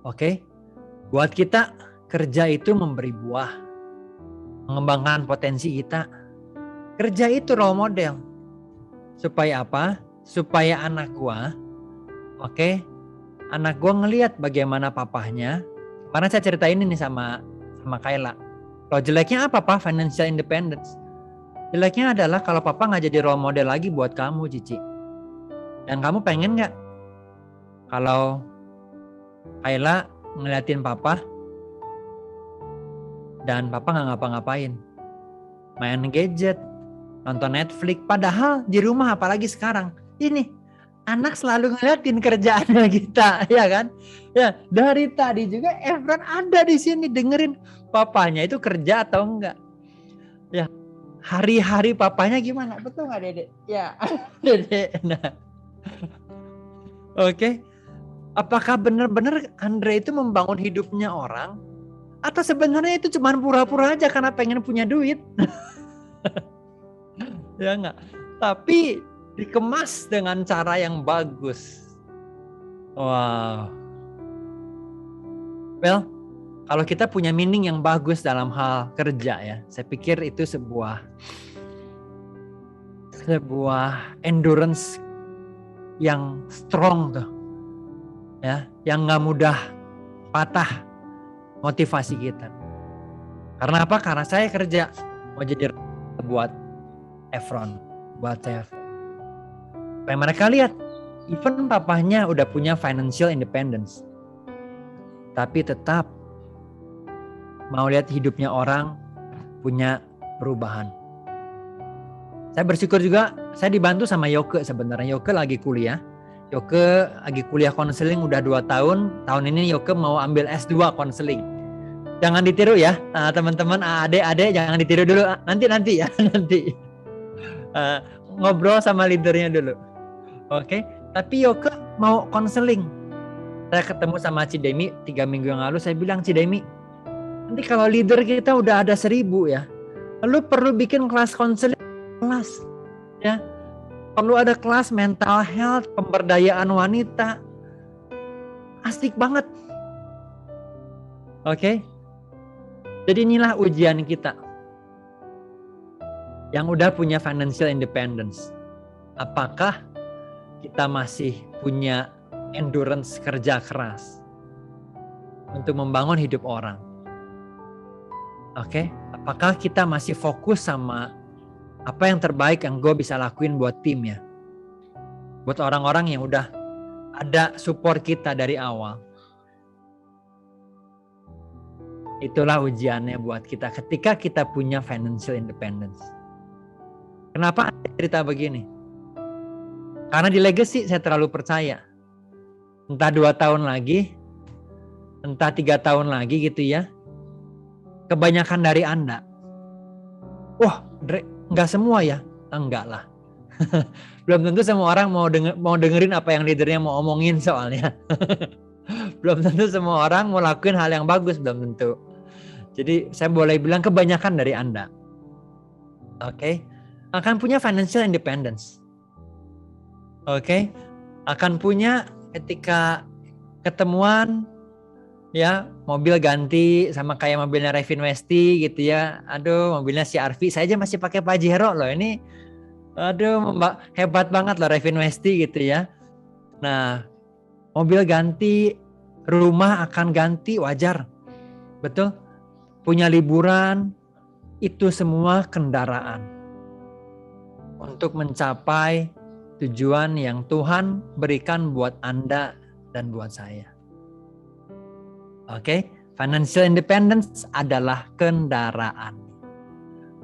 Oke, buat kita kerja itu memberi buah, mengembangkan potensi kita. Kerja itu role model. Supaya apa? Supaya anak gua, anak gua ngelihat bagaimana papahnya. Karena saya ceritain ini sama Kayla. Kalau jeleknya apa, Pak? Financial independence. Jeleknya adalah kalau papa nggak jadi role model lagi buat kamu, Cici. Dan kamu pengen nggak kalau Kayla ngeliatin papa dan papa nggak ngapa-ngapain, main gadget, nonton Netflix, padahal di rumah, apalagi sekarang ini anak selalu ngeliatin kerjaannya kita, ya kan? Ya, dari tadi juga Efran ada di sini dengerin papanya itu kerja atau enggak. Ya, hari-hari papanya gimana? Betul nggak, Dede? Ya, Dede. Nah, oke. Apakah benar-benar Andre itu membangun hidupnya orang? Atau sebenarnya itu cuma pura-pura aja karena pengen punya duit? Ya enggak. Tapi dikemas dengan cara yang bagus. Wow. Well, kalau kita punya meaning yang bagus dalam hal kerja ya, saya pikir itu sebuah endurance yang strong tuh, ya, yang nggak mudah patah motivasi kita. Karena apa? Karena saya kerja mau jadi buat Efron, buat saya. Supaya mereka lihat, even papahnya udah punya financial independence, tapi tetap mau lihat hidupnya orang punya perubahan. Saya bersyukur juga, saya dibantu sama Yoke sebenarnya. Yoke lagi kuliah konseling udah 2 tahun. Tahun ini Yoke mau ambil S2 konseling. Jangan ditiru ya, teman-teman, adik-adik jangan ditiru dulu. Nanti ya, nanti. Ngobrol sama leadernya dulu. Oke, tapi Yoke mau konseling. Saya ketemu sama Cidemi 3 minggu yang lalu, saya bilang, Cidemi, nanti kalau leader kita udah ada 1000 ya, lu perlu bikin kelas konseling, kelas ya. Perlu ada kelas mental health, pemberdayaan wanita. Asik banget. Oke. Jadi inilah ujian kita. Yang udah punya financial independence. Apakah kita masih punya endurance kerja keras untuk membangun hidup orang? Oke. Apakah kita masih fokus sama apa yang terbaik yang gue bisa lakuin buat tim ya? Buat orang-orang yang udah ada support kita dari awal. Itulah ujiannya buat kita ketika kita punya financial independence. Kenapa cerita begini? Karena di legacy saya terlalu percaya. Entah 2 tahun lagi, entah 3 tahun lagi gitu ya. Kebanyakan dari Anda. Wah, enggak semua ya? Enggak lah. Belum tentu semua orang mau dengerin apa yang leadernya mau omongin soalnya. Belum tentu semua orang mau lakuin hal yang bagus, belum tentu. Jadi saya boleh bilang kebanyakan dari Anda. Oke. Akan punya financial independence. Oke. Akan punya ketika ketemuan ya, mobil ganti sama kayak mobilnya Revin Westi gitu ya. Aduh, mobilnya si Arfi, saya aja masih pakai Pajero loh ini. Aduh, hebat banget loh Revin Westi gitu ya. Nah, mobil ganti, rumah akan ganti, wajar. Betul? Punya liburan, itu semua kendaraan. Untuk mencapai tujuan yang Tuhan berikan buat Anda dan buat saya. Oke, financial independence adalah kendaraan.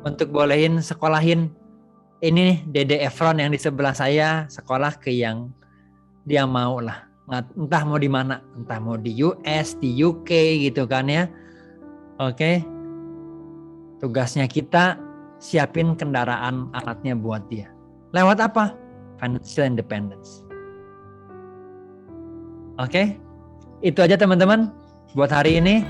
Untuk bolehin sekolahin ini Dede Efron yang di sebelah saya, sekolah ke yang dia mau lah. Entah mau di mana, entah mau di US, di UK gitu kan ya. Oke. Tugasnya kita siapin kendaraan alatnya buat dia. Lewat apa? Financial independence. Oke. Itu aja teman-teman buat hari ini.